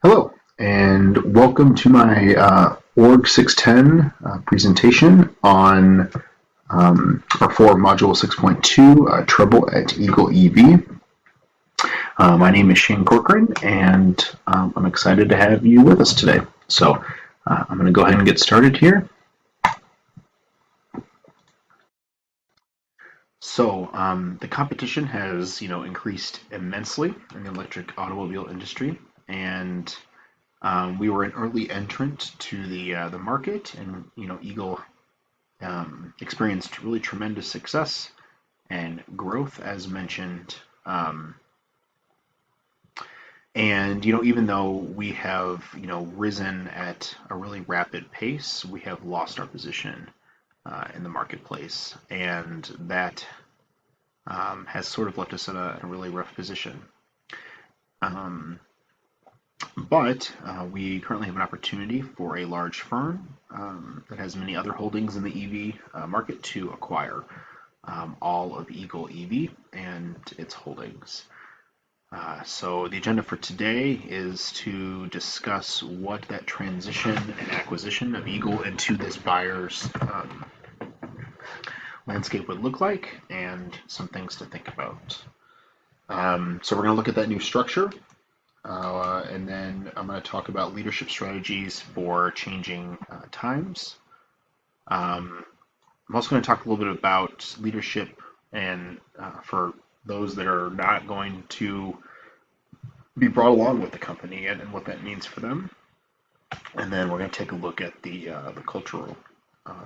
Hello, and welcome to my Org 610 presentation on for Module 6.2, Trouble at Eagle EV. My name is Shane Corcoran, and I'm excited to have you with us today. So I'm going to go ahead and get started here. So the competition has, increased immensely in the electric automobile industry, and we were an early entrant to the market, and Eagle experienced really tremendous success and growth, as mentioned. And even though we have risen at a really rapid pace, we have lost our position in the marketplace, and that has sort of left us in a really rough position. Um, but we currently have an opportunity for a large firm that has many other holdings in the EV market to acquire all of Eagle EV and its holdings. So the agenda for today is to discuss what that transition and acquisition of Eagle into this buyer's landscape would look like, and some things to think about. So we're going to look at that new structure, and then I'm going to talk about leadership strategies for changing times. I'm also going to talk a little bit about leadership and for those that are not going to be brought along with the company and what that means for them. And then we're going to take a look at the cultural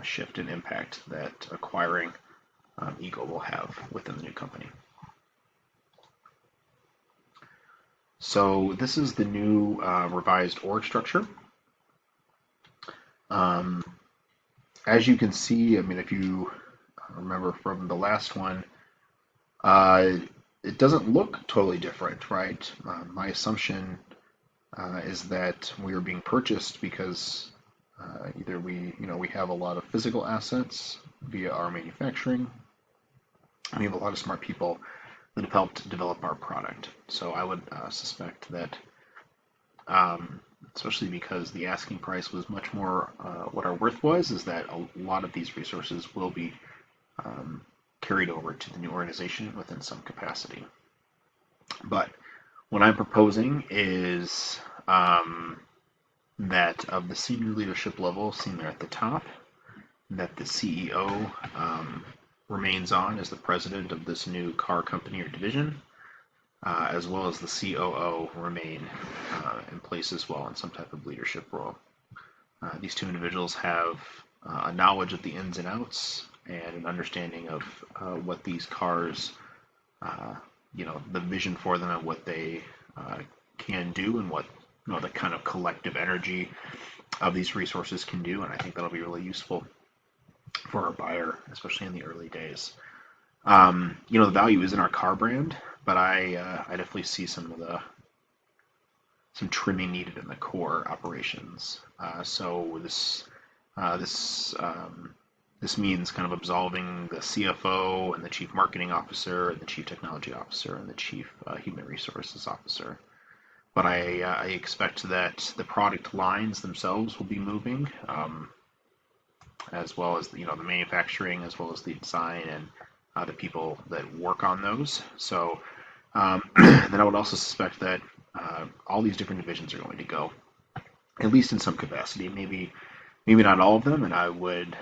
shift and impact that acquiring Eagle will have within the new company. So this is the new revised org structure. As you can see, I mean, if you remember from the last one, it doesn't look totally different, right? My assumption is that we are being purchased because either we have a lot of physical assets via our manufacturing. We have a lot of smart people that have helped develop our product. So I would suspect that, especially because the asking price was much more what our worth was, is that a lot of these resources will be carried over to the new organization within some capacity. But what I'm proposing is that of the senior leadership level seen there at the top, that the CEO remains on as the president of this new car company or division, as well as the COO remain in place as well in some type of leadership role. These two individuals have a knowledge of the ins and outs and an understanding of what these cars, the vision for them and what they can do, and what the kind of collective energy of these resources can do. And I think that'll be really useful for our buyer, especially in the early days. The value is in our car brand, but I definitely see some trimming needed in the core operations. So this means kind of absolving the CFO and the chief marketing officer and the chief technology officer and the chief human resources officer. But I expect that the product lines themselves will be moving, as well as the manufacturing, as well as the design and the people that work on those. So then I would also suspect that all these different divisions are going to go, at least in some capacity. Maybe not all of them, and I would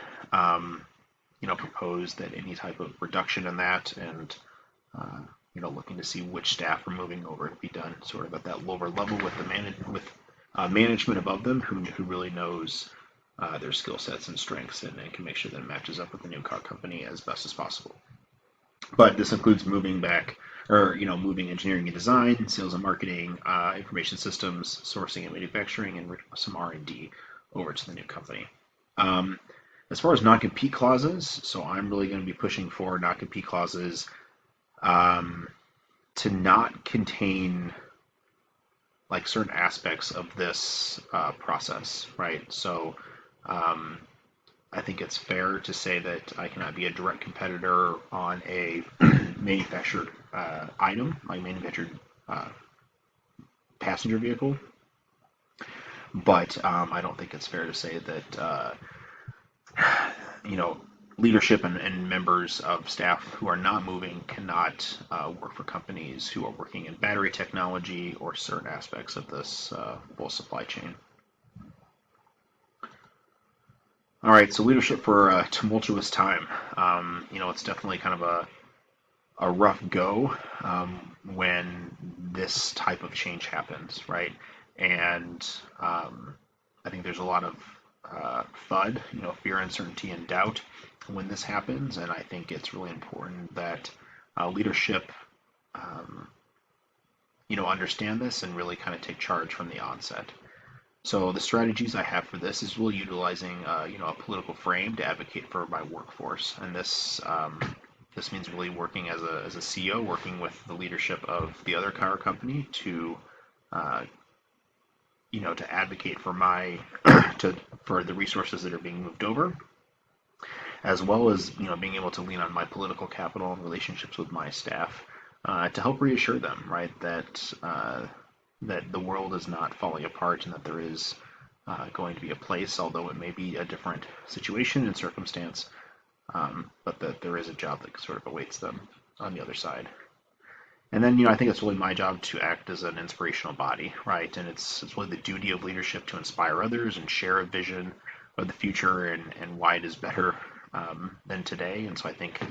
propose that any type of reduction in that, and looking to see which staff are moving over to be done sort of at that lower level with management above them who really knows their skill sets and strengths, and can make sure that it matches up with the new car company as best as possible. But this includes moving engineering and design, sales and marketing, information systems, sourcing and manufacturing, and some R&D over to the new company. As far as non-compete clauses, so I'm really going to be pushing for non-compete clauses to not contain like certain aspects of this process, right? So I think it's fair to say that I cannot be a direct competitor on a manufactured item, like manufactured passenger vehicle. But I don't think it's fair to say that you know, leadership and members of staff who are not moving cannot work for companies who are working in battery technology or certain aspects of this whole supply chain. All right, so leadership for a tumultuous time. It's definitely kind of a rough go when this type of change happens, right? And I think there's a lot of FUD, fear, uncertainty, and doubt when this happens. And I think it's really important that leadership, um, understand this and really kind of take charge from the onset. So the strategies I have for this is really utilizing, a political frame to advocate for my workforce, and this means really working as a CEO, working with the leadership of the other car company to, uh, to advocate for for the resources that are being moved over, as well as being able to lean on my political capital and relationships with my staff to help reassure them, right, that the world is not falling apart and that there is going to be a place, although it may be a different situation and circumstance, but that there is a job that sort of awaits them on the other side. And then, I think it's really my job to act as an inspirational body, right? And it's really the duty of leadership to inspire others and share a vision of the future and why it is better than today. And so I think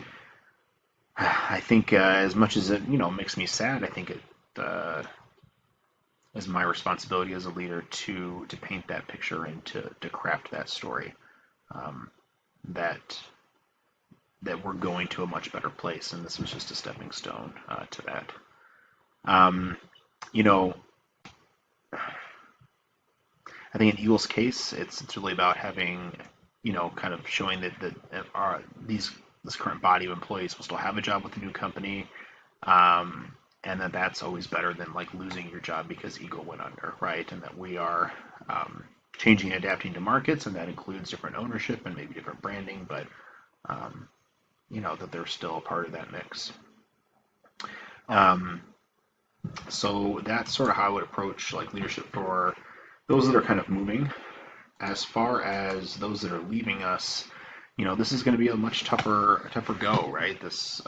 as much as it makes me sad, I think it is my responsibility as a leader to paint that picture and to craft that story. Um, that that we're going to a much better place, and this was just a stepping stone to that. Um, you know, I think in Eagles' case, it's really about having, kind of showing that this current body of employees will still have a job with the new company, and that's always better than like losing your job because Eagle went under, right? And that we are changing and adapting to markets, and that includes different ownership and maybe different branding, but um, that they're still a part of that mix. Um, so that's sort of how I would approach like leadership for those that are kind of moving. As far as those that are leaving us, this is going to be a much tougher go, right? This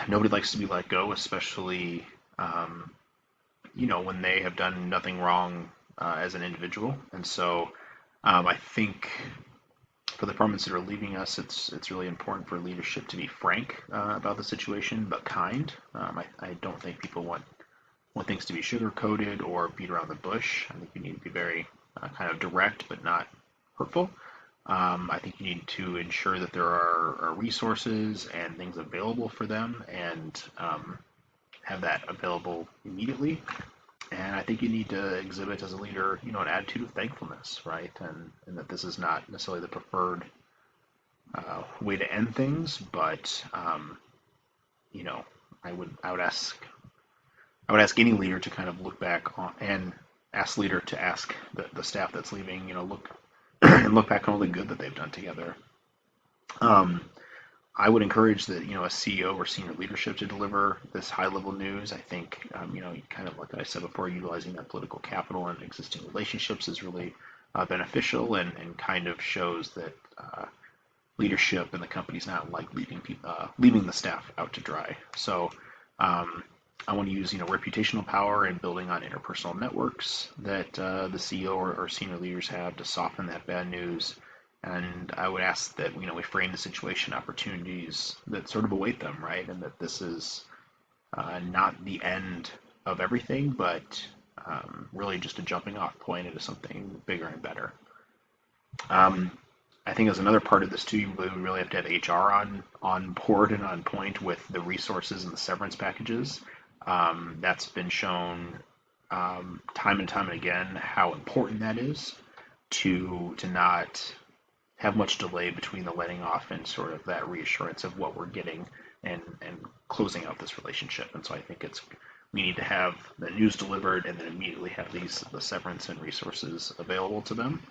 Nobody likes to be let go, especially um, when they have done nothing wrong as an individual. And so I think for the departments that are leaving us, it's really important for leadership to be frank about the situation, but kind. I don't think people want things to be sugar coated or beat around the bush. I think you need to be very kind of direct, but not hurtful. I think you need to ensure that there are resources and things available for them, and have that available immediately. And I think you need to exhibit as a leader, an attitude of thankfulness, right? And that this is not necessarily the preferred way to end things, but you know, I would ask any leader to kind of look back on and ask leader to ask the staff that's leaving, look and look back on all the good that they've done together. Um, I would encourage that a CEO or senior leadership to deliver this high level news. I think kind of like I said before, utilizing that political capital and existing relationships is really beneficial and kind of shows that leadership in the company's not like leaving the staff out to dry. So um, I want to use reputational power and building on interpersonal networks that the CEO or senior leaders have to soften that bad news. And I would ask that we frame the situation opportunities that sort of await them, right? And that this is not the end of everything, but really just a jumping off point into something bigger and better. Um, I think as another part of this too, you really have to have HR on board and on point with the resources and the severance packages. That's been shown time and time and again how important that is to not have much delay between the letting off and sort of that reassurance of what we're getting and closing out this relationship. And so I think we need to have the news delivered and then immediately have the severance and resources available to them.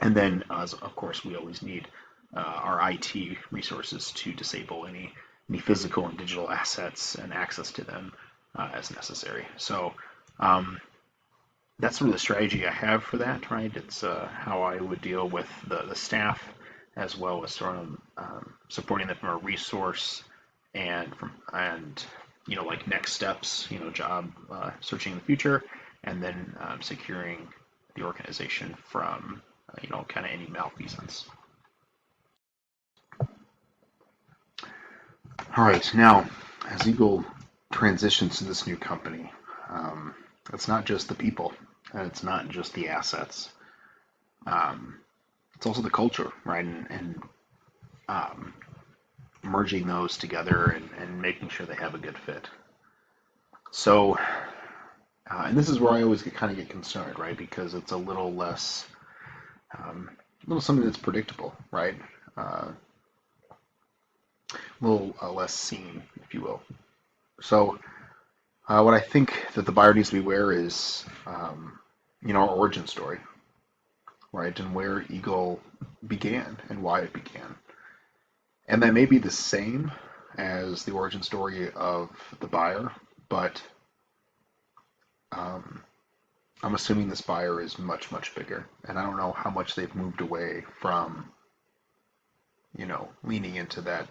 And then, as of course, we always need our IT resources to disable any physical and digital assets and access to them as necessary. So, um, that's sort of the strategy I have for that, right? It's how I would deal with the staff as well as sort of supporting them from a resource and like next steps, job searching in the future, and then securing the organization from kind of any malfeasance. All right, now as Eagle transitions to this new company, it's not just the people and it's not just the assets. Um, it's also the culture, right? And um, merging those together and making sure they have a good fit. So, and this is where I always kind of get concerned, right? Because it's a little less, a little something that's predictable, right? A little less seen, if you will. So, what I think that the buyer needs to be aware is, our origin story, right? And where Eagle began and why it began. And that may be the same as the origin story of the buyer, but um, I'm assuming this buyer is much, much bigger. And I don't know how much they've moved away from, leaning into that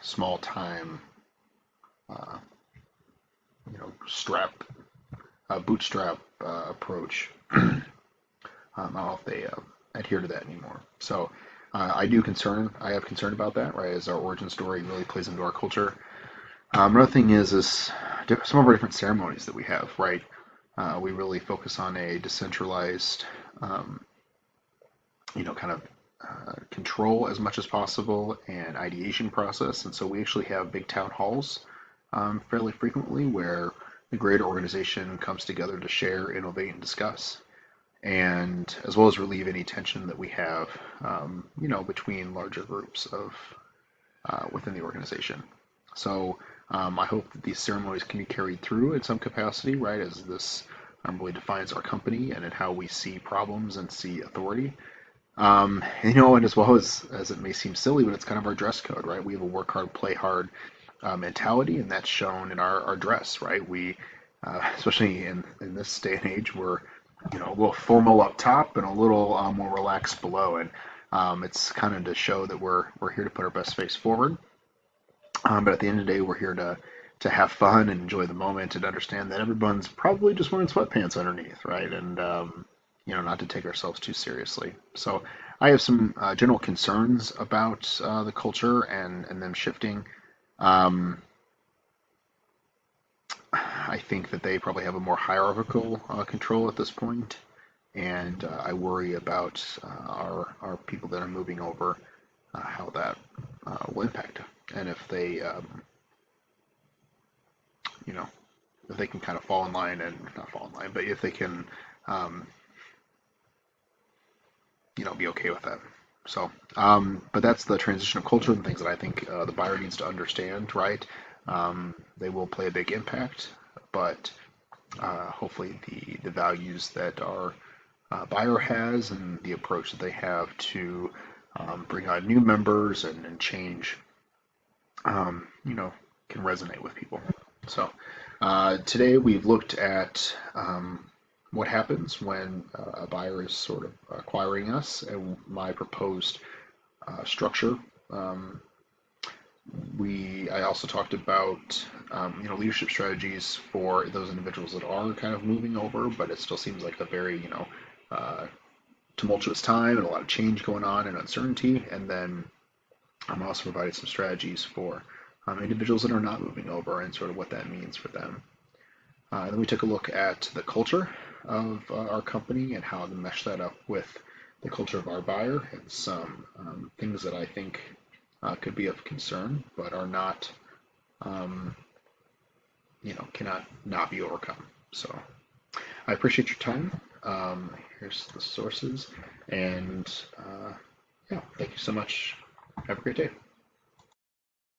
small time, uh, strap, bootstrap approach. I don't know if they adhere to that anymore. So I have concern about that, right? As our origin story really plays into our culture. Another thing is some of our different ceremonies that we have, right? We really focus on a decentralized, um, kind of control as much as possible and ideation process. And so we actually have big town halls fairly frequently where the greater organization comes together to share, innovate, and discuss. And as well as relieve any tension that we have, between larger groups of within the organization. So I hope that these ceremonies can be carried through in some capacity, right, as this really defines our company and in how we see problems and see authority. And as well as it may seem silly, but it's kind of our dress code, right? We have a work hard, play hard mentality, and that's shown in our dress, right? We, especially in this day and age, we're a little formal up top and a little more relaxed below, and it's kind of to show that we're here to put our best face forward. But at the end of the day, we're here to have fun and enjoy the moment and understand that everyone's probably just wearing sweatpants underneath, right? And not to take ourselves too seriously. So I have some general concerns about the culture and them shifting. Um, I think that they probably have a more hierarchical control at this point, and I worry about our people that are moving over, how that will impact, and if they, you know, if they can kind of fall in line and not fall in line, but if they can, um, be okay with that. So, but that's the transition of culture and things that I think the buyer needs to understand, right? They will play a big impact, but hopefully the values that our buyer has and the approach that they have to bring on new members and change, um, you know, can resonate with people. So today we've looked at what happens when a buyer is sort of acquiring us and my proposed structure. Um, I also talked about leadership strategies for those individuals that are kind of moving over, but it still seems like a very uh, tumultuous time and a lot of change going on and uncertainty. And then I'm also provided some strategies for individuals that are not moving over and sort of what that means for them. Then we took a look at the culture of our company and how to mesh that up with the culture of our buyer and some things that I think could be of concern, but are not, um, cannot not be overcome. So I appreciate your time. Here's the sources, and yeah, thank you so much. Have a great day.